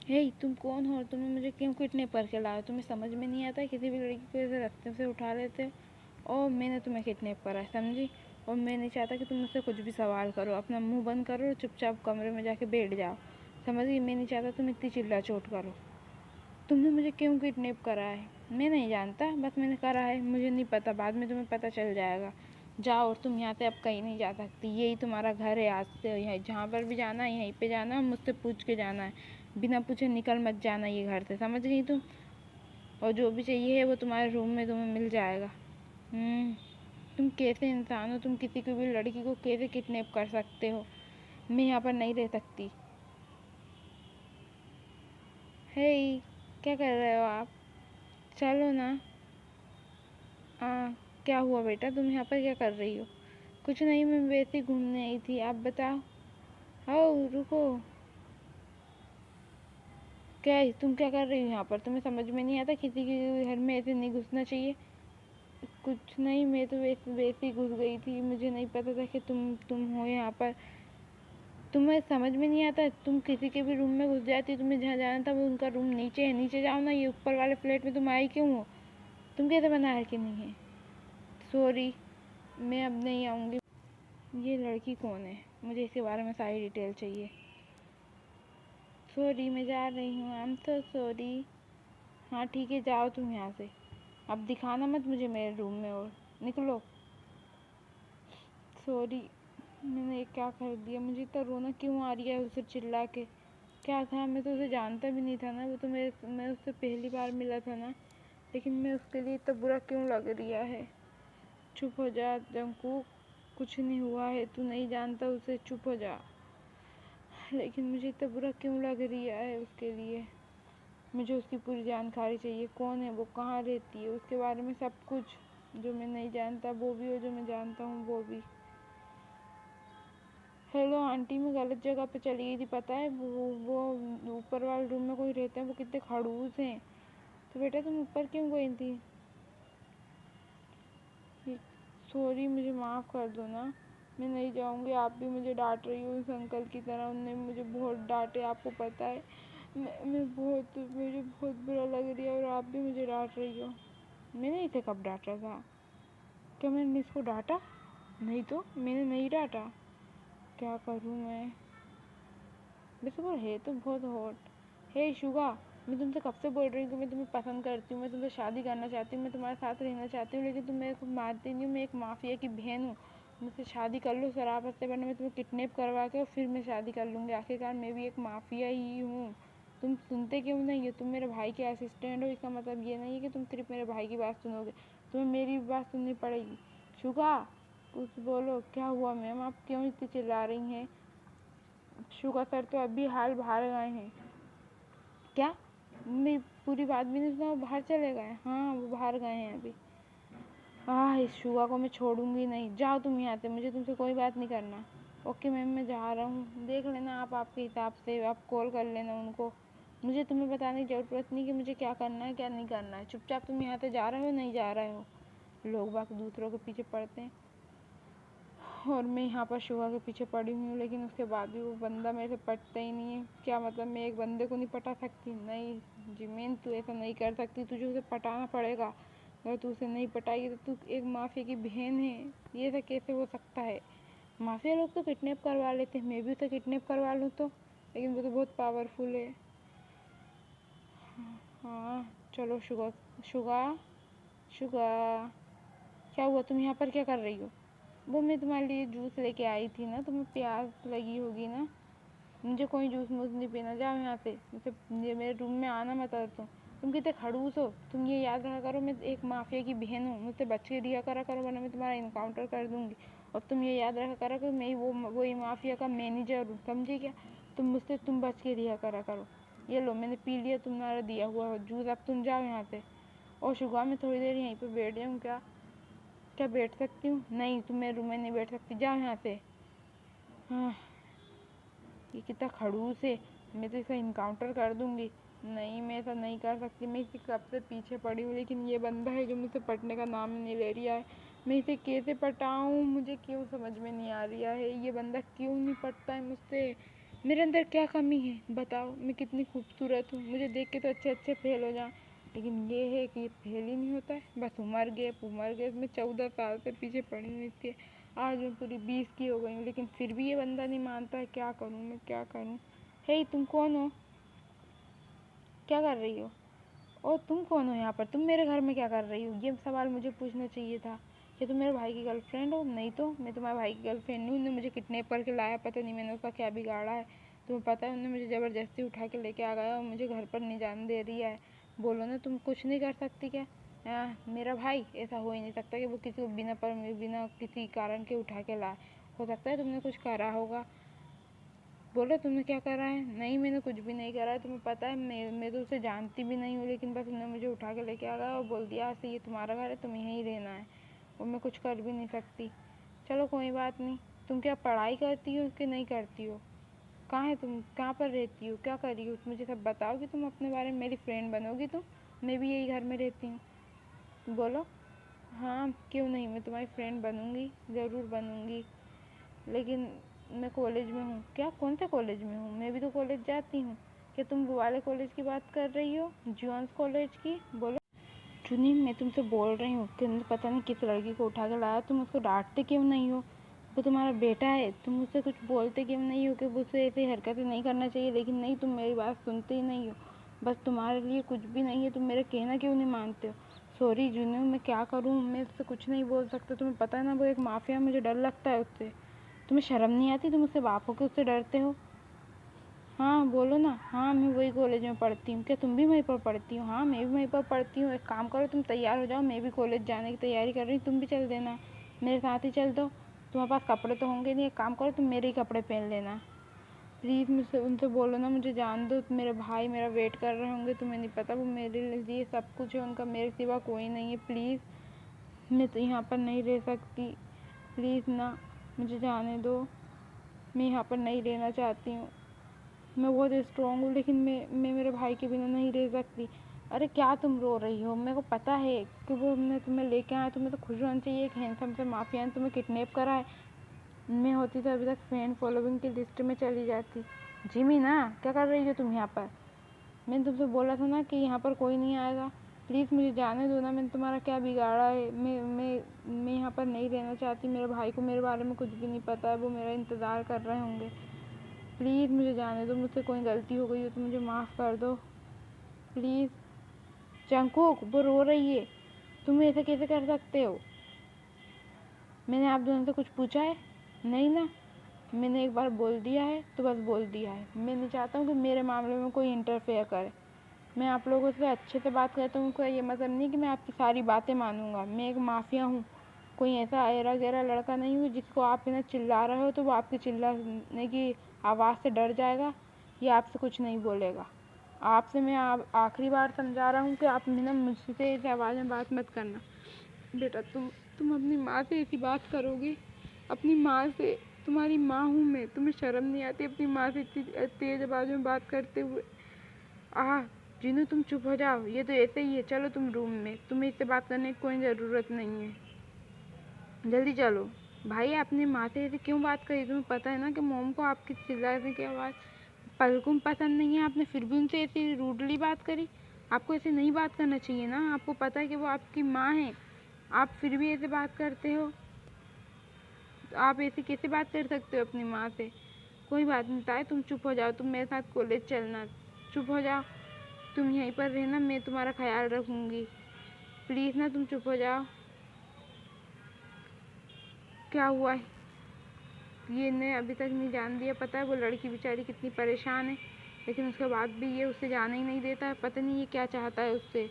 हे तुम कौन हो और तुम्हें मुझे क्यों किडनैप करके लाए? तुम्हें समझ में नहीं आता किसी भी लड़की को ऐसे रास्ते से उठा लेते? और मैंने तुम्हें किडनैप करा है, समझी? और मैं नहीं चाहता कि तुम मुझसे कुछ भी सवाल करो। अपना मुंह बंद करो और चुपचाप कमरे में जाके बैठ जाओ, समझ गई? मैं नहीं चाहता तुम इतनी चिल्ला चोट करो। तुमने मुझे क्यों किडनैप करा है? मैं नहीं जानता, बस मैंने करा है। मुझे नहीं पता, बाद में तुम्हें पता चल जाएगा। जाओ, और तुम यहाँ से अब कहीं नहीं जा सकती। यही तुम्हारा घर है आज से। यहीं जहाँ पर भी जाना है यहीं पे जाना है, मुझसे पूछ के जाना है। बिना पूछे निकल मत जाना ये घर से, समझ गई तुम? और जो भी चाहिए है वो तुम्हारे रूम में तुम्हें मिल जाएगा। तुम कैसे इंसान हो? तुम किसी को भी लड़की को कैसे किडनैप कर सकते हो? मैं यहाँ पर नहीं रह सकती। हे, क्या कर रहे हो आप? चलो ना। क्या हुआ बेटा, तुम यहाँ पर क्या कर रही हो? कुछ नहीं, मैं वैसे ही घूमने आई थी। आप बताओ। आओ, रुको। क्या है? तुम क्या कर रही हो यहाँ पर? तुम्हें समझ में नहीं आता किसी के घर में ऐसे नहीं घुसना चाहिए? कुछ नहीं, मैं तो वैसे वैसे ही घुस गई थी। मुझे नहीं पता था कि तुम हो यहाँ पर। तुम्हें समझ में नहीं आता? तुम किसी के भी रूम में घुस जाती। तुम्हें जहाँ जाना था वो उनका रूम नीचे है। नीचे जाओ ना, ये ऊपर वाले फ्लैट में तुम आई क्यों हो? तुम कैसे बना है कि नहीं है? सॉरी, मैं अब नहीं आऊँगी। ये लड़की कौन है? मुझे इसके बारे में सारी डिटेल चाहिए। सॉरी, मैं जा रही हूँ। I am so sorry. हाँ ठीक है, जाओ तुम यहाँ से। अब दिखाना मत मुझे मेरे रूम में, और निकलो। सॉरी, मैंने ये क्या कर दिया? मुझे इतना रोना क्यों आ रही है उसे चिल्ला के? क्या था? मैं तो उसे जानता भी नहीं था ना। वो तो मैं उससे पहली बार मिला था ना। लेकिन मैं उसके लिए इतना बुरा क्यों लग रहा है? चुप हो जा जंकू, कुछ नहीं हुआ है। तू नहीं जानता उसे, चुप हो जा। लेकिन मुझे इतना बुरा क्यों लग रहा है उसके लिए? मुझे उसकी पूरी जानकारी चाहिए। कौन है वो, कहाँ रहती है, उसके बारे में सब कुछ। जो मैं नहीं जानता वो भी, और जो मैं जानता हूँ वो भी। हेलो आंटी, मैं गलत जगह पे चली गई थी, पता है? वो ऊपर वाले रूम में कोई रहते हैं, वो कितने खड़ूस हैं। तो बेटा तुम ऊपर क्यों गई थी? सॉरी, मुझे माफ़ कर दो ना। मैं नहीं जाऊँगी। आप भी मुझे डांट रही हो उस अंकल की तरह। उनने मुझे बहुत डांटे, आपको पता है। मुझे बहुत बुरा लग रहा है, और आप भी मुझे डांट रही हो। मैंने इसे कब डांटा था? क्या मैंने इसको डांटा? नहीं तो, मैंने नहीं डांटा। क्या करूँ मैं? वैसे वो है तो बहुत हॉट। हे शुगा, मैं तुमसे कब से बोल रही हूँ कि मैं तुम्हें पसंद करती हूँ, मैं तुमसे शादी करना चाहती हूँ, मैं तुम्हारे साथ रहना चाहती हूँ, लेकिन तुम मेरे को मारती नहीं हो। मैं एक माफिया की बहन हूँ। मुझसे शादी कर लो शराफत से, वरना मैं तुम्हें किडनैप करवा के और फिर मैं शादी कर लूँगी। आखिरकार मैं भी एक माफिया ही हूँ। तुम सुनते क्यों नहीं हो? तुम मेरे भाई के असिस्टेंट हो। इसका मतलब ये नहीं है कि तुम सिर्फ मेरे भाई की बात सुनोगे, तुम्हें मेरी भी बात सुननी पड़ेगी। शुगा, कुछ बोलो। क्या हुआ मैम, आप क्यों इतनी चिल्ला रही हैं? शुगा सर तो अभी हाल बाहर गए हैं। क्या? मैं पूरी बात भी नहीं सुना, वो बाहर चले गए? हाँ, वो बाहर गए हैं अभी। इस शुगा को मैं छोड़ूंगी नहीं। जाओ तुम यहाँ से, मुझे तुमसे कोई बात नहीं करना। ओके मैम, मैं जा रहा हूँ। देख लेना आप, आपके हिसाब से आप कॉल कर लेना उनको। मुझे तुम्हें बताने की ज़रूरत नहीं कि मुझे क्या करना है क्या नहीं करना है। चुपचाप तुम यहाँ से जा रहे हो नहीं जा रहे हो? लोग बाग दूसरों के पीछे पड़ते हैं, और मैं यहाँ पर शुगा के पीछे पड़ी हुई हूँ, लेकिन उसके बाद भी वो बंदा मेरे से पटता ही नहीं है। क्या मतलब, मैं एक बंदे को नहीं पटा सकती? नहीं जिमीन, तू ऐसा नहीं कर सकती। तुझे उसे पटाना पड़ेगा। अगर तू उसे नहीं पटाएगी तो तू एक माफिया की बहन है। ये ऐसा कैसे हो सकता है? माफिया लोग तो किडनैप करवा लेते हैं, मैं भी उसे किडनैप करवा लूँ तो? लेकिन वो तो बहुत पावरफुल है। हाँ चलो। शुगा, शुगा, शुगा, क्या हुआ? तुम यहाँ पर क्या कर रही हो? वो मैं तुम्हारे लिए जूस लेके आई थी ना, तुम्हें प्यास लगी होगी ना। मुझे कोई जूस वूस नहीं पीना, जाओ यहाँ से। मुझे मेरे रूम में आना मत कर। तुम कितने खड़ूस हो। तुम ये याद रखा करो, मैं एक माफिया की बहन हूँ। मुझसे बच के रिया करा करो, वरना मैं तुम्हारा इनकाउंटर कर दूंगी। और तुम ये याद रखा करो कि मैं वही माफिया का मैनेजर हूँ, समझी क्या? तुम बच के रिया करा करो। ये लो, मैंने पी लिया तुम्हारा दिया हुआ जूस, अब तुम जाओ यहाँ से। और शुगा, मैं थोड़ी देर यहीं पर बैठ जाऊँ क्या? क्या बैठ सकती हूँ? नहीं, तुम मेरे रूम में नहीं बैठ सकती, जाओ यहाँ से। हाँ, ये कितना खड़ूस है। मैं तो इसका इनकाउंटर कर दूंगी। नहीं, मैं ऐसा नहीं कर सकती। मैं इसे कब से पीछे पड़ी हूँ, लेकिन ये बंदा है जो मुझसे पटने का नाम नहीं ले रहा है। मैं इसे कैसे पटाऊँ, मुझे क्यों समझ में नहीं आ रहा है। ये बंदा क्यों नहीं पटता है मुझसे? मेरे अंदर क्या कमी है बताओ? मैं कितनी खूबसूरत हूँ, मुझे देख के तो अच्छे अच्छे फेल हो जाएं, लेकिन ये है कि फेल ही नहीं होता है। बस उम्र गैप मैं 14 साल से पीछे पड़ी हुई थी, आज मैं पूरी 20 की हो गई हूँ, लेकिन फिर भी ये बंदा नहीं मानता है। क्या करूँ मैं, क्या करूँ? हे तुम कौन हो? क्या कर रही हो? और तुम कौन हो यहाँ पर? तुम मेरे घर में क्या कर रही हो? ये सवाल मुझे पूछना चाहिए था। क्या तुम मेरे भाई की गर्लफ्रेंड हो? नहीं तो मैं तुम्हारे भाई की गर्लफ्रेंड नहीं हूँ। उन्होंने मुझे किडनैप करके लाया, पता नहीं मैंने उसका क्या बिगाड़ा है। तुम्हें पता है, उन्होंने मुझे ज़बरदस्ती उठा के लेके आ गया और मुझे घर पर नहीं जाने दे रही है। बोलो ना, तुम कुछ नहीं कर सकती क्या? मेरा भाई ऐसा हो ही नहीं सकता कि वो किसी को बिना किसी कारण के उठा के लाए। हो सकता है तुमने कुछ करा होगा। बोलो तुमने क्या करा है? नहीं, मैंने कुछ भी नहीं करा है। तुम्हें पता है मैं तो उसे जानती भी नहीं हूँ, लेकिन बस उन्होंने मुझे उठा के लेके आ गया और बोल दिया आज से ये तुम्हारा घर है, तुम यहीं रहना है, और मैं कुछ कर भी नहीं सकती। चलो कोई बात नहीं। तुम क्या पढ़ाई करती हो कि नहीं करती हो? कहाँ है तुम? कहाँ पर रहती हो? क्या कर रही हो? मुझे सब बताओगी तुम अपने बारे में? मेरी फ्रेंड बनोगी तुम? मैं भी यही घर में रहती हूँ। बोलो। हाँ, क्यों नहीं, मैं तुम्हारी फ्रेंड बनूँगी, ज़रूर बनूँगी। लेकिन मैं कॉलेज में हूँ। क्या? कौन से कॉलेज में हूँ? मैं भी तो कॉलेज जाती हूँ। क्या तुम वो वाले कॉलेज की बात कर रही हो, जॉन्स कॉलेज की? बोलो। चुनी, मैं तुमसे बोल रही हूँ कि पता नहीं किस लड़की को उठा के लाया, तुम उसको डांटते क्यों नहीं हो? वो तुम्हारा बेटा है, तुम उससे कुछ बोलते क्यों नहीं हो कि उससे ऐसी हरकतें नहीं करना चाहिए? लेकिन नहीं, तुम मेरी बात सुनते ही नहीं हो। बस तुम्हारे लिए कुछ भी नहीं है, तुम मेरा कहना क्यों नहीं मानते हो? सॉरी जूनू, मैं क्या करूँ? मैं उससे कुछ नहीं बोल सकता। तुम्हें पता है ना, वो एक माफिया, मुझे डर लगता है उससे। तुम्हें शर्म नहीं आती? तुम उससे बाप होके उससे डरते हो? हाँ बोलो ना। हाँ, मैं वही कॉलेज में पढ़ती हूँ। क्या तुम भी वहीं पर पढ़ती हो? हाँ, मैं भी वहीं पर पढ़ती हूँ। एक काम करो, तुम तैयार हो जाओ, मैं भी कॉलेज जाने की तैयारी कर रही हूँ, तुम भी चल देना, मेरे साथ ही चल दो। तुम्हारे पास कपड़े तो होंगे नहीं, एक काम करो, तुम मेरे ही कपड़े पहन लेना। प्लीज़ मुझसे उनसे बोलो ना, मुझे जान दो। मेरे भाई मेरा वेट कर रहे होंगे, तुम्हें नहीं पता, वो मेरे लिए सब कुछ है, उनका मेरे सिवा कोई नहीं है। प्लीज़, मैं तो यहाँ पर नहीं रह सकती, प्लीज़ ना, मुझे जाने दो। मैं यहाँ पर नहीं रहना चाहती हूँ। मैं बहुत स्ट्रॉन्ग हूँ, लेकिन मैं मेरे भाई के बिना नहीं रह सकती। अरे क्या तुम रो रही हो? मेरे को पता है कि वो मैं तुम्हें लेके आया, तुम्हें तो खुश होना चाहिए। एक हैंडसम से माफिया ने तुम्हें किडनैप करा है। मैं होती तो अभी तक फ्रेंड फॉलोइंग की लिस्ट में चली जाती। जिमी ना, क्या कर रही हो तुम यहाँ पर? मैंने तुमसे बोला था ना कि यहाँ पर कोई नहीं आएगा। प्लीज़ मुझे जाने दो ना, मैंने तुम्हारा क्या बिगाड़ा है? मैं यहाँ पर नहीं रहना चाहती। मेरे भाई को मेरे बारे में कुछ भी नहीं पता है, वो मेरा इंतज़ार कर रहे होंगे। प्लीज़ मुझे जाने दो, मुझसे कोई गलती हो गई हो तो मुझे माफ़ कर दो, प्लीज़। जंगकुक, वो रो रही है, तुम ऐसे कैसे कर सकते हो? मैंने आप दोनों से कुछ पूछा है? नहीं ना। मैंने एक बार बोल दिया है तो बस बोल दिया है। मैं नहीं चाहता हूँ कि मेरे मामले में कोई इंटरफेयर करे। मैं आप लोगों से अच्छे से बात करता हूँ, कोई ये मतलब नहीं कि मैं आपकी सारी बातें मानूंगा। मैं एक माफिया हूँ, कोई ऐसा ऐरा गैरा लड़का नहीं हूँ जिसको आप बिना चिल्ला रहे हो तो वो आपके चिल्लाने की आवाज़ से डर जाएगा या आपसे कुछ नहीं बोलेगा। आपसे मैं आखिरी बार समझा रहा हूँ कि आप बिना मुझसे ऐसी आवाज़ में बात मत करना। बेटा, तुम अपनी माँ से ऐसी बात करोगे? अपनी माँ से? तुम्हारी माँ हूँ मैं, तुम्हें शर्म नहीं आती अपनी माँ से इतनी तेज आवाज़ में बात करते हुए? जिनू, तुम चुप हो जाओ, ये तो ऐसे ही है। चलो तुम रूम में, तुम्हें इससे बात करने की कोई ज़रूरत नहीं है, जल्दी चलो। भाई, आपने माँ से ऐसे क्यों बात करी? तुम्हें पता है ना कि मोम को आपकी चिल्लाने की आवाज़ बिल्कुल पसंद नहीं है, आपने फिर भी उनसे ऐसी रूडली बात करी। आपको ऐसे नहीं बात करना चाहिए ना, आपको पता है कि वो आपकी माँ है, आप फिर भी ऐसे बात करते हो। तो आप ऐसे कैसे बात कर सकते हो अपनी माँ से? कोई बात नहीं ताई, तुम चुप हो जाओ, तुम मेरे साथ कॉलेज चलना, चुप हो जाओ। तुम यहीं पर रहना, मैं तुम्हारा ख्याल रखूँगी, प्लीज़ ना, तुम चुप हो जाओ। क्या हुआ है? ये ने अभी तक नहीं जान दिया। पता है वो लड़की बेचारी कितनी परेशान है, लेकिन उसके बाद भी ये उससे जाने ही नहीं देता है। पता नहीं ये क्या चाहता है उससे।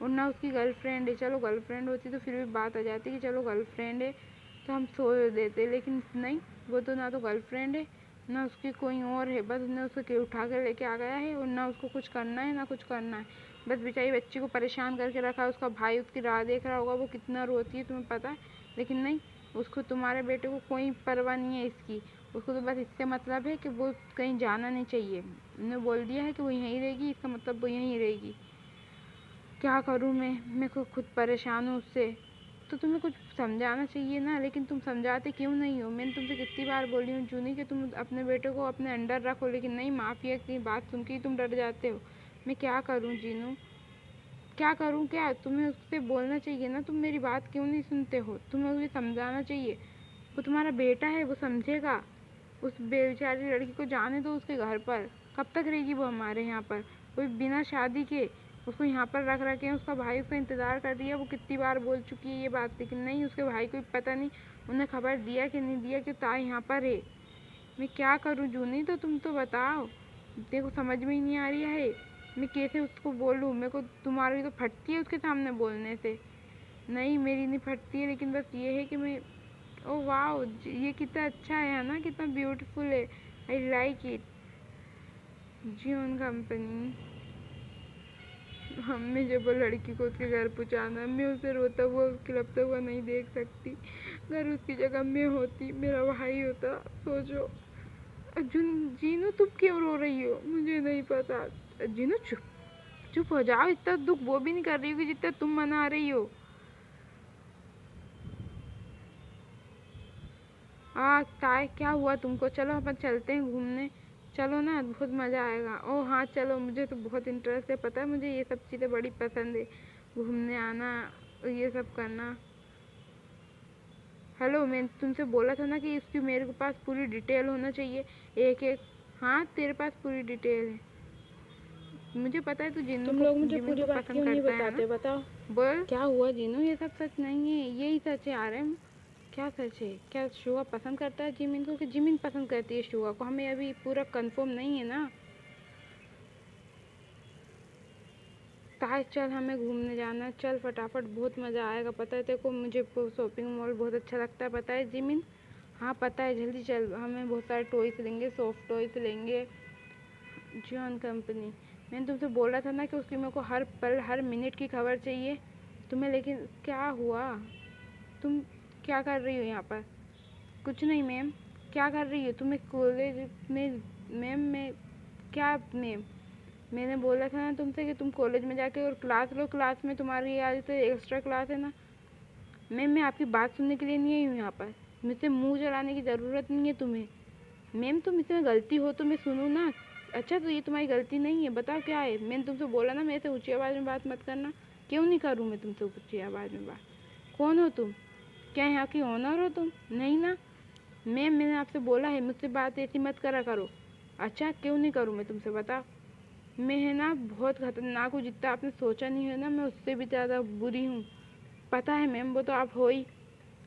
और ना उसकी गर्लफ्रेंड है। चलो गर्लफ्रेंड होती तो फिर भी बात आ जाती कि चलो गर्लफ्रेंड है तो हम सो देते, लेकिन नहीं, वो तो ना तो गर्लफ्रेंड है ना उसकी कोई और है। बस उसने उसको उठा कर लेके आ गया है और ना उसको कुछ करना है ना कुछ करना है। बस बेचारी बच्ची को परेशान करके रखा है। उसका भाई उसकी राह देख रहा होगा, वो कितना रोती है तुम्हें पता है। लेकिन नहीं, उसको, तुम्हारे बेटे को कोई परवाह नहीं है इसकी। उसको तो बस इससे मतलब है कि वो कहीं जाना नहीं चाहिए। उन्होंने बोल दिया है कि वो यहीं रहेगी, इसका मतलब वो यहीं रहेगी। क्या करूँ मैं को खुद परेशान हूँ उससे। तो तुम्हें कुछ समझाना चाहिए ना, लेकिन तुम समझाते क्यों नहीं हो? मैंने तुमसे कितनी बार बोली हूँ जूनी कि तुम अपने बेटे को अपने अंडर रखो, लेकिन नहीं, माफिया की बात सुन के ही तुम डर जाते हो। मैं क्या करूँ जीनू, क्या करूँ? क्या तुम्हें उससे बोलना चाहिए ना, तुम मेरी बात क्यों नहीं सुनते हो? तुम्हें उसे समझाना चाहिए, वो तुम्हारा बेटा है, वो समझेगा। उस बेचारी लड़की को जाने दो उसके घर पर। कब तक रहेगी वो हमारे यहाँ पर? कोई बिना शादी के उसको यहाँ पर रख रखे हैं, उसका भाई उसका इंतज़ार कर रही है। वो कितनी बार बोल चुकी है ये बात, लेकिन नहीं, उसके भाई को पता नहीं उन्हें खबर दिया कि नहीं दिया कि ताई यहाँ पर है। मैं क्या करूँ जूनी, तो तुम तो बताओ। देखो समझ में ही नहीं आ रही है, मैं कैसे उसको बोलूँ? मेरे को तुम्हारी तो फटती है उसके सामने बोलने से। नहीं, मेरी नहीं फटती है, लेकिन बस ये है कि मैं, ओ वाओ, ये कितना अच्छा है ना, कितना ब्यूटीफुल है। I like it. जियोन कंपनी। हमने जब वो लड़की को उसके घर पहुँचाना, मैं उसे रोता हुआ खिलपता हुआ नहीं देख सकती। अगर उसकी जगह मैं होती, मेरा भाई होता, सोचो। जीनू तुम क्यों रो रही हो? मुझे नहीं पता। जीनू चुप, चुप हो जाओ। इतना दुख वो भी नहीं कर रही होगी जितना तुम मना रही हो। ताय क्या हुआ तुमको? चलो अपन चलते हैं घूमने, चलो ना, बहुत मज़ा आएगा। ओह हाँ चलो, मुझे तो बहुत इंटरेस्ट है, पता है मुझे ये सब चीज़ें बड़ी पसंद है, घूमने आना, ये सब करना। हेलो, मैंने तुमसे बोला था ना कि इसकी मेरे पास पूरी डिटेल होना चाहिए, एक एक। हाँ तेरे पास पूरी डिटेल है, मुझे पता है तू तुम लोग मुझे पूरी बात पसंद क्यों नहीं करता है बताते? ना। बताओ बोल क्या हुआ जीनू? ये सब सच नहीं है, यही सच है आरएम। क्या सच है? क्या शुआ पसंद करता है जिमिन को कि जिमिन पसंद करती है शुआ को? हमें अभी पूरा कंफर्म नहीं है ना। ताज चल, हमें घूमने जाना है, चल फटाफट, बहुत मज़ा आएगा। पता है तेरे को, मुझे शॉपिंग मॉल बहुत अच्छा लगता है, पता है जिमिन? हाँ पता है, जल्दी चल, हमें बहुत सारे टॉयस लेंगे, सॉफ्ट टॉयस लेंगे। जियोन कंपनी। मैंने तुमसे बोला था ना कि उसकी मेरे को हर पल हर मिनट की खबर चाहिए तुम्हें, लेकिन क्या हुआ? तुम क्या कर रही हो यहाँ पर? कुछ नहीं मैम। क्या कर रही हो तुम्हें कॉलेज में? मैम मैं क्या मैम, मैंने बोला था ना तुमसे कि तुम कॉलेज में जाके और क्लास लो, क्लास में तुम्हारी आज से एक्स्ट्रा क्लास है ना। मैम मैं आपकी बात सुनने के लिए नहीं आई हूँ यहाँ पर, मुझसे मुंह चलाने की ज़रूरत नहीं है तुम्हें। मैम तुम इसमें गलती हो तो मैं सुनूँ ना। अच्छा तो ये तुम्हारी गलती नहीं है, बताओ क्या है? मैंने तुमसे बोला ना मेरे से ऊंची आवाज़ में बात मत करना। क्यों नहीं करूँ मैं तुमसे ऊंची आवाज़ में बात? कौन हो तुम? क्या यहाँ की ओनर हो तुम? नहीं ना मैम, मैंने आपसे बोला है मुझसे बात ऐसी मत करा करो। अच्छा क्यों नहीं करूँ मैं तुमसे, बताओ? मैं है ना बहुत खतरनाक हूँ, जितना आपने सोचा नहीं है ना, मैं उससे भी ज़्यादा बुरी हूँ। पता है मैम, वो तो आप हो ही।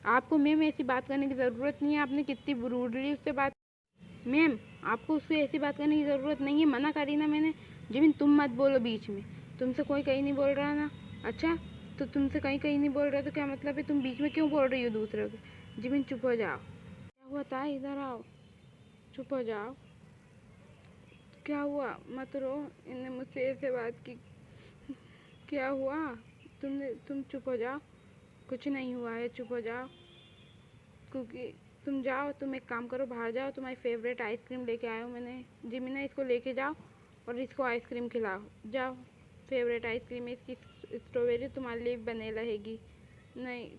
आपको मैम ऐसी बात करने की ज़रूरत नहीं है, आपने कितनी रूडली उससे बात। मैम आपको उससे ऐसी बात करने की ज़रूरत नहीं है, मना करी ना मैंने। जिमिन तुम मत बोलो बीच में, तुमसे कोई कहीं नहीं बोल रहा ना। अच्छा तो तुमसे कहीं कहीं नहीं बोल रहा तो क्या मतलब है? तुम बीच में क्यों बोल रही हो दूसरे को? जिमिन चुप हो जाओ। क्या हुआ था? इधर आओ, चुप हो जाओ। क्या हुआ? मत रो, इनने मुझसे ऐसे बात की। क्या हुआ? तुम चुप हो जाओ, कुछ नहीं हुआ है, चुप हो जाओ। क्योंकि तुम जाओ, तुम एक काम करो, बाहर जाओ, तुम्हारी फेवरेट आइसक्रीम लेके आया हूँ मैंने। जिमिना इसको लेके जाओ और इसको आइसक्रीम खिलाओ, जाओ। फेवरेट आइसक्रीम है इसकी, स्ट्रॉबेरी, तुम्हारे लिए बने रहेगी। नहीं,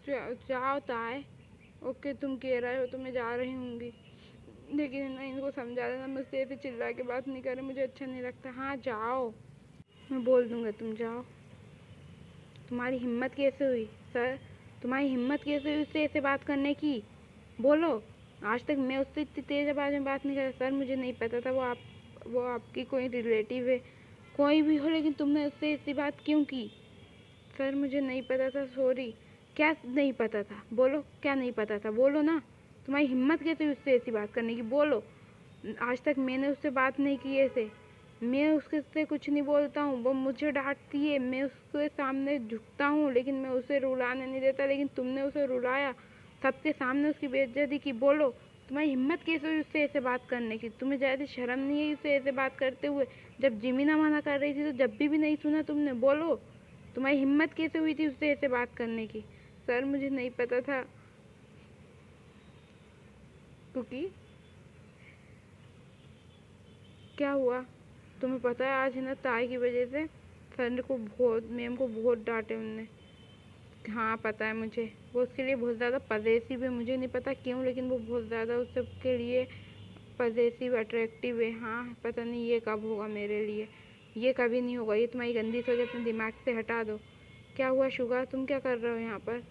जाओ ताए। ओके तुम कह रहे हो तो मैं जा रही हूँगी, लेकिन ना इनको समझा देना मुझसे ऐसे चिल्ला के बात नहीं करे, मुझे अच्छा नहीं लगता। हाँ जाओ, मैं बोल दूँगा, तुम जाओ। तुम्हारी हिम्मत कैसे हुई सर? तुम्हारी हिम्मत कैसे हुई उससे ऐसे बात करने की? बोलो। आज तक मैं उससे इतनी तेज आवाज़ में बात नहीं कर सर, मुझे नहीं पता था वो आपकी कोई रिलेटिव है, कोई भी हो, लेकिन तुमने उससे ऐसी बात क्यों की? सर मुझे नहीं पता था, सॉरी। क्या नहीं पता था? बोलो क्या नहीं पता था, बोलो ना। तुम्हारी हिम्मत कैसे हुई उससे ऐसी बात करने की? बोलो। आज तक मैंने उससे बात नहीं की ऐसे, मैं उसके से कुछ नहीं बोलता हूँ, वो मुझे डांटती है, मैं उसके सामने झुकता हूँ, लेकिन मैं उसे रुलाने नहीं देता, लेकिन तुमने उसे रुलाया, सबके सामने उसकी बेइज्जती की। बोलो तुम्हारी हिम्मत कैसे हुई उससे ऐसे बात करने की? तुम्हें ज़्यादा शर्म नहीं है उससे ऐसे बात करते हुए? जब जिमीना मना कर रही थी तो जब भी नहीं सुना तुमने? बोलो तुम्हारी हिम्मत कैसे हुई थी उससे ऐसे बात करने की? सर मुझे नहीं पता था, क्योंकि क्या हुआ? तुम्हें पता है आज है ना ताई की वजह से सर को बहुत, मैम को बहुत डांटे उनने। हाँ पता है मुझे, वो उसके लिए बहुत ज़्यादा पजेसिव है, मुझे नहीं पता क्यों, लेकिन वो बहुत ज़्यादा उस सब के लिए पजेसिव अट्रैक्टिव है। हाँ पता नहीं ये कब होगा मेरे लिए, ये कभी नहीं होगा। ये तुम्हारी गंदी सोच अपने दिमाग से हटा दो। क्या हुआ शुगा, तुम क्या कर रहे हो यहाँ पर?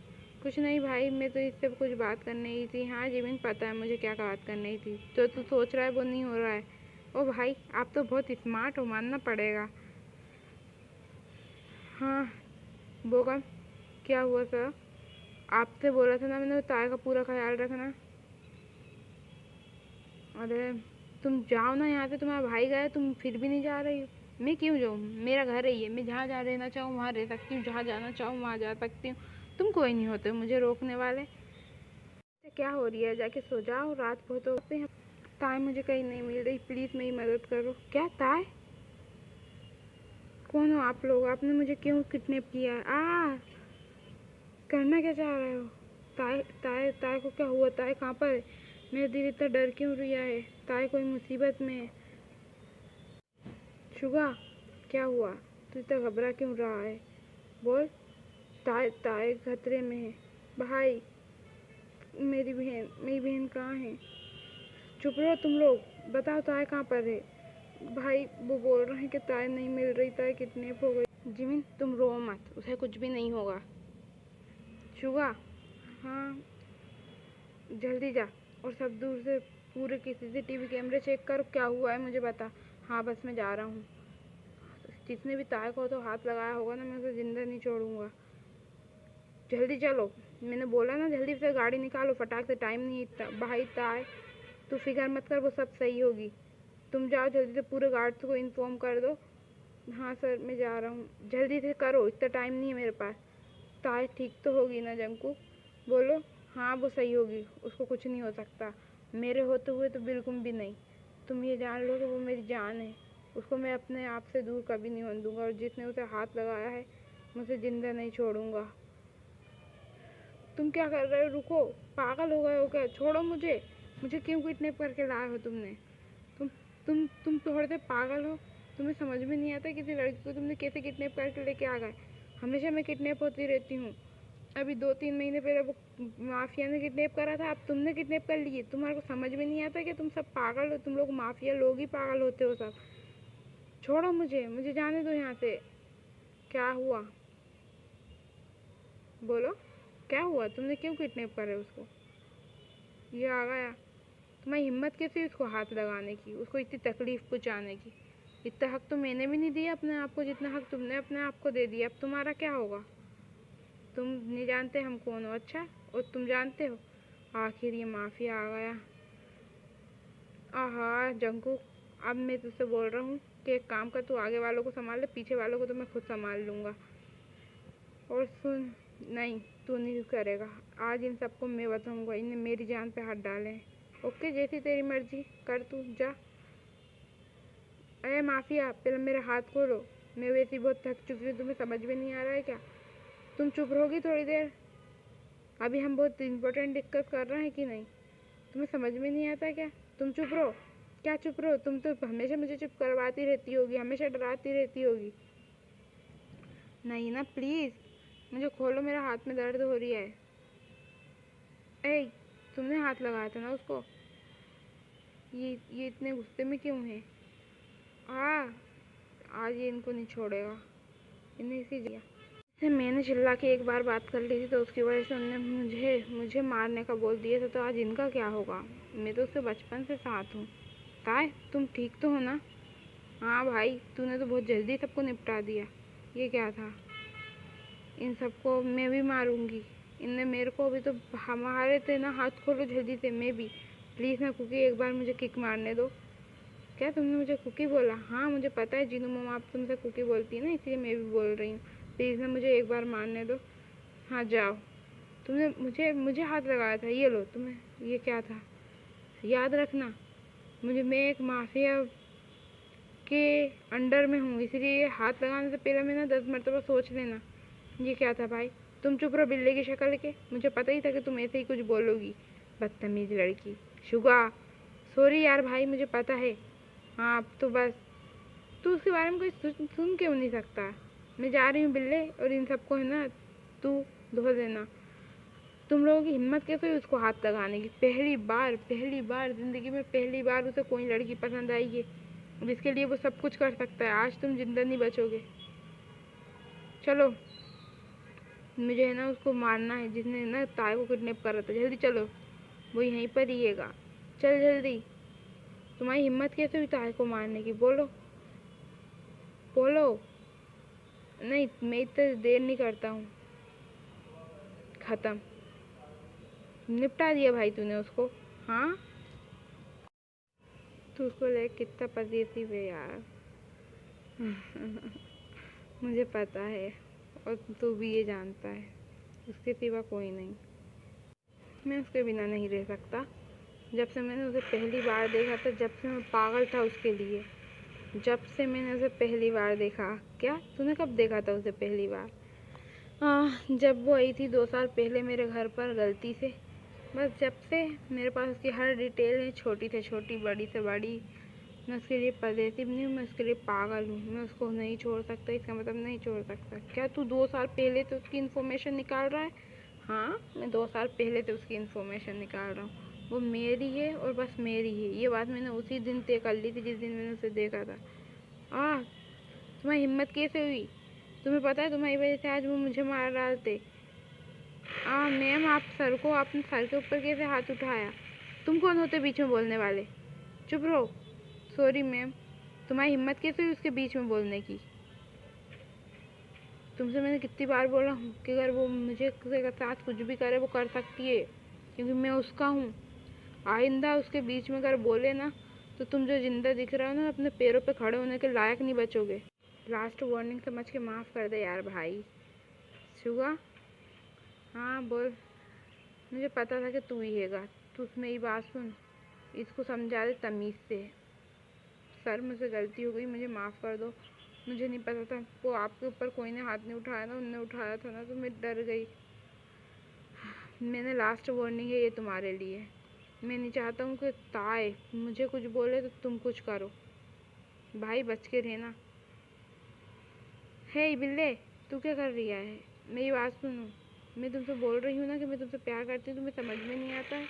कुछ नहीं भाई, मैं तो इससे कुछ बात करने ही थी। हाँ जिमिन पता है मुझे क्या बात करनी थी, जो तू सोच रहा है वो नहीं हो रहा है। ओ भाई आप तो बहुत स्मार्ट हो, मानना पड़ेगा। हाँ बोगम, क्या हुआ सर? आपसे बोला था ना मैंने ताय का पूरा ख्याल रखना। अरे तुम जाओ ना यहाँ से, तुम्हारा भाई गया तुम फिर भी नहीं जा रही हो। मैं क्यों जाऊँ, मेरा घर है ये, मैं जहाँ जहाँ रहना चाहूँ वहाँ रह सकती हूँ, जहाँ जाना चाहूँ वहाँ जा सकती हूँ। तुम कोई नहीं होते मुझे रोकने वाले। क्या हो रही है, जाके सो जाओ, रात बहुत होते हैं। ताय मुझे कहीं नहीं मिल रही, प्लीज़ मेरी मदद करो। क्या ताय? कौन हो आप लोग, आपने मुझे क्यों किडनैप किया? करना क्या चाह रहे हो? ताय ताय ताय को क्या हुआ? ताय कहाँ पर है? मेरा दिल इतना डर क्यों रहा है? ताय कोई मुसीबत में है? शुगा क्या हुआ, तू इतना घबरा क्यों रहा है? बोल। ताय ताय खतरे में है। भाई मेरी बहन कहाँ है? चुप रहो तुम लोग, बताओ ताय कहाँ पर है? भाई वो बोल रहे हैं कि ताय नहीं मिल रही, ताय किडनैप हो गई। जिमिन तुम रो मत, उसे कुछ भी नहीं होगा। शुगा हाँ जल्दी जा, और सब दूर से पूरे की CCTV कैमरे चेक कर, क्या हुआ है मुझे बता। हाँ बस मैं जा रहा हूँ। जिसने भी ताय को तो हाथ लगाया होगा ना, मैं उसे जिंदा नहीं छोड़ूंगा। जल्दी चलो, मैंने बोला ना जल्दी से गाड़ी निकालो फटाक से, टाइम नहीं इतना। भाई ताय तू फिक्र मत कर, वो सब सही होगी। तुम जाओ जल्दी से, पूरे गार्ड्स को इन्फॉर्म कर दो। हाँ सर मैं जा रहा हूँ, जल्दी से करो, इतना टाइम नहीं है मेरे पास। ताय ठीक तो होगी ना जंकू? बोलो। हाँ वो सही होगी, उसको कुछ नहीं हो सकता, मेरे होते हुए तो बिल्कुल भी नहीं। तुम ये जान लो कि वो मेरी जान है, उसको मैं अपने आप से दूर कभी नहीं होने दूंगा, और जिसने उसे हाथ लगाया है मैं उसे जिंदा नहीं छोड़ूंगा। तुम क्या कर रहे हो? रुको, पागल हो गए हो क्या? छोड़ो मुझे, मुझे क्यों किडनैप करके लाए हो तुमने? तुम तुम थोड़े से पागल हो, तुम्हें समझ में नहीं आता किसी लड़की को तुमने कैसे किडनैप करके लेके आ गए? हमेशा मैं किडनैप होती रहती हूँ, अभी 2-3 महीने पहले वो माफिया ने किडनैप करा था, अब तुमने किडनैप कर लिए। तुम्हारे को समझ में नहीं आता कि तुम सब पागल हो, तुम लोग माफिया लोग ही पागल होते हो सब। छोड़ो मुझे, मुझे जाने दो यहाँ से। क्या हुआ बोलो, क्या हुआ, तुमने क्यों किडनैप करे उसको? ये आ गया, तुम्हारी हिम्मत कैसे उसको हाथ लगाने की, उसको इतनी तकलीफ पहुँचाने की? इतना हक तो मैंने भी नहीं दिया अपने आप को जितना हक तुमने अपने आप को दे दिया। अब तुम्हारा क्या होगा? तुम नहीं जानते हम कौन हो? अच्छा, और तुम जानते हो? आखिर ये माफिया आ गया। आहा जंकू, अब मैं तुझसे बोल रहा हूँ कि एक काम कर, तू आगे वालों को संभाल ले, पीछे वालों को तो मैं खुद संभाल लूँगा। और सुन, नहीं तू नहीं करेगा, आज इन सबको मैं बताऊँगा, इन्हें मेरी जान पे हाथ डाले हैं। ओके जैसी तेरी मर्जी कर, तू जा। अरे माफिया पहले मेरे हाथ खोलो, मैं वैसे ही बहुत थक चुकी हूँ, तुम्हें समझ में नहीं आ रहा है क्या? तुम चुप रहोगी थोड़ी देर? अभी हम बहुत इंपॉर्टेंट डिस्कस कर रहे हैं कि नहीं, तुम्हें समझ में नहीं आता क्या? तुम चुप रहो। क्या चुप रहो, तुम तो हमेशा मुझे चुप करवाती रहती होगी, हमेशा डराती रहती होगी। नहीं ना प्लीज़, मुझे खोलो, मेरा हाथ में दर्द हो रही है। ए तुमने हाथ लगाया था ना उसको, ये इतने गुस्से में क्यों है? आज ये इनको नहीं छोड़ेगा, इन्हें इसी दिया से मैंने चिल्ला के एक बार बात कर ली थी, तो उसकी वजह से उन्होंने मुझे मुझे मारने का बोल दिया था, तो आज इनका क्या होगा? मैं तो उससे बचपन से साथ हूँ। ताय तुम ठीक तो हो ना? हाँ भाई, तूने तो बहुत जल्दी सबको निपटा दिया। ये क्या था? इन सबको मैं भी मारूंगी, इनने मेरे को अभी तो हमारे थे ना, हाथ खोलो जल्दी से। मैं भी, प्लीज़ ना कुकी, एक बार मुझे किक मारने दो। क्या तुमने मुझे कुकी बोला? हाँ मुझे पता है जीनू मम्मा आप तुमसे कुकी बोलती है ना, इसलिए मैं भी बोल रही हूँ। प्लीज़ ना मुझे एक बार मारने दो। हाँ जाओ। तुमने मुझे मुझे हाथ लगाया था, ये लो तुम्हें। ये क्या था? याद रखना, मैं एक माफिया के अंडर में हूँ, इसलिए हाथ लगाने से पहले मैं ना 10 मरतबा सोच लेना। ये क्या था भाई? तुम चुप रहो बिल्ली की शक्ल के, मुझे पता ही था कि तुम ऐसे ही कुछ बोलोगी, बदतमीज लड़की। शुगा सॉरी यार भाई, मुझे पता है। हाँ अब तो बस, तू उसके बारे में कोई सुन क्यों नहीं सकता? मैं जा रही हूँ बिल्ले, और इन सबको है ना, तू धो देना। तुम लोगों की हिम्मत कैसे हुई उसको हाथ लगाने की? पहली बार ज़िंदगी में पहली बार उसे कोई लड़की पसंद आई है जिसके लिए वो सब कुछ कर सकता है। आज तुम जिंदा नहीं बचोगे। चलो, मुझे है ना उसको मारना है जिसने ना ताए को किडनैप करा था। जल्दी चलो, वो यहीं पर ही हैगा। चल जल्दी। तुम्हारी हिम्मत कैसे हुई ताए को मारने की? बोलो बोलो। नहीं, मैं इतना देर नहीं करता हूँ। खत्म, निपटा दिया भाई तूने उसको। हाँ, तू उसको ले कितना पॉजिटिव है यार। मुझे पता है, और तू भी ये जानता है, उसके सिवा कोई नहीं। मैं उसके बिना नहीं रह सकता। जब से मैंने उसे पहली बार देखा था, जब से मैं पागल था उसके लिए, जब से मैंने उसे पहली बार देखा। क्या तूने कब देखा था उसे पहली बार? जब वो आई थी 2 साल पहले मेरे घर पर गलती से। बस जब से मेरे पास उसकी हर डिटेल है, छोटी से छोटी, बड़ी से बड़ी। मैं उसके लिए पॉजिटिव नहीं हूँ, मैं उसके लिए पागल हूँ। मैं उसको नहीं छोड़ सकता, इसका मतलब नहीं छोड़ सकता। क्या तू 2 साल पहले तो उसकी इन्फॉर्मेशन निकाल रहा है? हाँ, मैं 2 साल पहले तो उसकी इन्फॉर्मेशन निकाल रहा हूँ। वो मेरी है और बस मेरी है। ये बात मैंने उसी दिन तय कर ली थी जिस दिन मैंने उसे देखा था। तुम्हारी हिम्मत कैसे हुई? तुम्हें पता है तुम्हारी वजह से आज वो मुझे मार डालते। मैम, आप सर को आपने सर के ऊपर कैसे हाथ उठाया? तुम कौन होते बीच में बोलने वाले? चुप रहो। Sorry ma'am. तुम्हारी हिम्मत कैसे हुई उसके बीच में बोलने की? तुमसे मैंने कितनी बार बोला हूँ कि अगर वो मुझे साथ कुछ भी करे वो कर सकती है, क्योंकि मैं उसका हूँ। आइंदा उसके बीच में अगर बोले ना, तो तुम जो जिंदा दिख रहे हो ना, अपने पैरों पे खड़े होने के लायक नहीं बचोगे। लास्ट वार्निंग समझ के माफ़ कर दे यार भाई। शुगा, हाँ बोल। मुझे पता था कि तू ही हैगा। तू मेरी बात सुन, इसको समझा दे तमीज़ से। सर, मुझसे गलती हो गई, मुझे माफ़ कर दो। मुझे नहीं पता था वो आपके ऊपर कोई ने हाथ नहीं उठाया ना, उनने उठाया था ना, तो मैं डर गई। मैंने लास्ट वार्निंग है ये तुम्हारे लिए। मैं नहीं चाहता हूँ कि ताए मुझे कुछ बोले तो तुम कुछ करो। भाई बच के रहना। हे बिल्ले, तू क्या कर रही है? मेरी बात सुनो। मैं तुमसे बोल रही हूँ ना कि मैं तुमसे प्यार करती हूँ। तुम्हें समझ में नहीं आता है?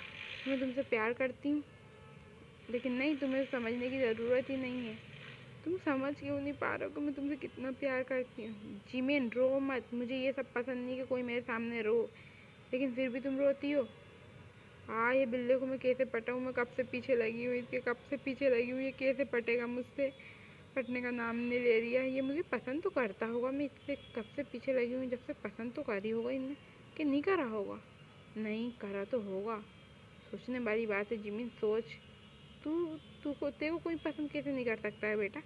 मैं तुमसे प्यार करती हूँ, लेकिन नहीं, तुम्हें समझने की ज़रूरत ही नहीं है। तुम समझ क्यों नहीं पा रहे हो कि मैं तुमसे कितना प्यार करती हूँ? जिमिन, रो मत। मुझे ये सब पसंद नहीं कि कोई मेरे सामने रो, लेकिन फिर भी तुम रोती हो। ये बिल्ले को मैं कैसे पटाऊँ? मैं कब से पीछे लगी हूँ इसके, कब से पीछे लगी हूँ। ये कैसे पटेगा मुझसे? पटने का नाम नहीं ले रही है। ये मुझे पसंद तो करता होगा। मैं इससे कब से पीछे लगी हूँ, जब से पसंद तो करी होगा इनने, कि नहीं करा होगा? नहीं करा तो होगा। सोचने वाली बात है जिमिन, सोच। तू तू को तेरे को कोई पसंद कैसे नहीं कर सकता है बेटा?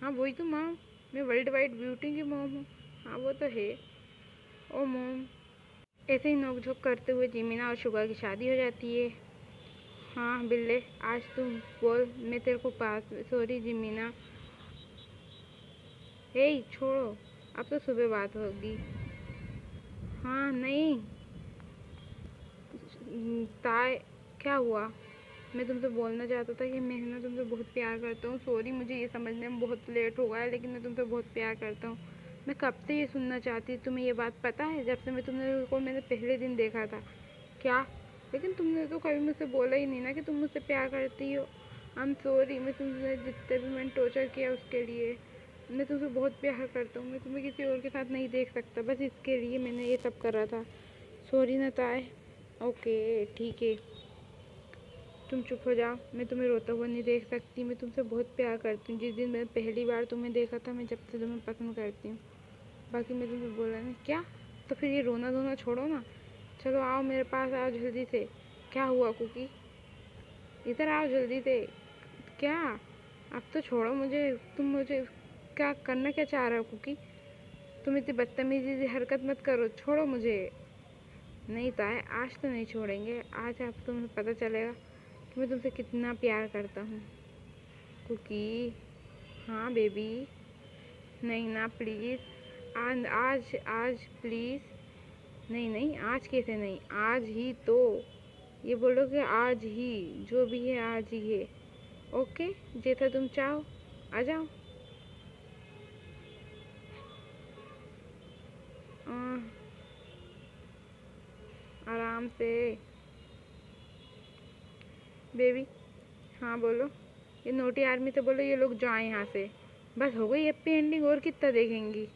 हाँ वही तो मॉम, मैं वर्ल्ड वाइड ब्यूटी की मॉम हूँ। हाँ वो तो है। ओ मॉम। ऐसे ही नोक-झोंक करते हुए जिमिना और शुगा की शादी हो जाती है। हाँ बिल्ले, आज तुम बोल, मैं तेरे को पास। सॉरी जिमिना। हे छोड़ो, अब तो सुबह बात होगी। हाँ नहीं, ताए, क्या हुआ? मैं तुमसे बोलना चाहता था कि मैं ना तुमसे बहुत प्यार करता हूँ। सॉरी, मुझे ये समझने में बहुत लेट हो गया है, लेकिन मैं तुमसे बहुत प्यार करता हूँ। मैं कब से ये सुनना चाहती, तुम्हें ये बात पता है? जब से मैंने पहले दिन देखा था। क्या? लेकिन तुमने तो कभी मुझसे बोला ही नहीं ना कि तुम मुझसे प्यार करती हो। आई एम सॉरी, मैं तुमसे जितने भी मैंने टॉर्चर किया उसके लिए। मैं तुमसे बहुत प्यार करता हूँ। मैं तुम्हें किसी और के साथ नहीं देख सकता, बस इसके लिए मैंने ये सब करा था। सॉरी ना ताए। ओके ठीक है, तुम चुप हो जाओ। मैं तुम्हें रोता हुआ नहीं देख सकती। मैं तुमसे बहुत प्यार करती हूँ। जिस दिन मैंने पहली बार तुम्हें देखा था, मैं जब से तुम्हें पसंद करती हूँ। बाकी मैं तुमसे बोला नहीं। क्या? तो फिर ये रोना धोना छोड़ो ना। चलो आओ मेरे पास, आओ जल्दी से। क्या हुआ कुकी? इधर आओ जल्दी से। क्या? अब तो छोड़ो मुझे। तुम मुझे क्या करना क्या चाह रहे हो कुकी? तुम इतनी बदतमीजी से हरकत मत करो, छोड़ो मुझे। नहीं ताए, आज तो नहीं छोड़ेंगे। आज अब तुम्हें पता चलेगा कि मैं तुमसे कितना प्यार करता हूँ। कुकी, हाँ बेबी। नहीं ना प्लीज़। आज आज प्लीज़। नहीं नहीं, आज कैसे नहीं, आज ही तो। ये बोलो कि आज ही, जो भी है आज ही है। ओके, जैसा तुम चाहो, आ जाओ। आराम से बेबी। हाँ बोलो। ये नोटी आर्मी तो बोलो ये लोग जाएं यहाँ से। बस हो गई हैप्पी एंडिंग, और कितना देखेंगी।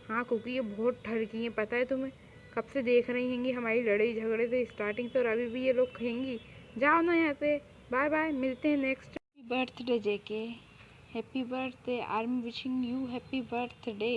हाँ क्योंकि ये बहुत ठरकी हैं, पता है तुम्हें। कब से देख रही हैंगी हमारी लड़ाई झगड़े से स्टार्टिंग से, और अभी भी ये लोग कहेंगी। जाओ ना यहाँ से। बाय बाय, मिलते हैं next. Happy birthday JK. Happy birthday. Army wishing you happy birthday.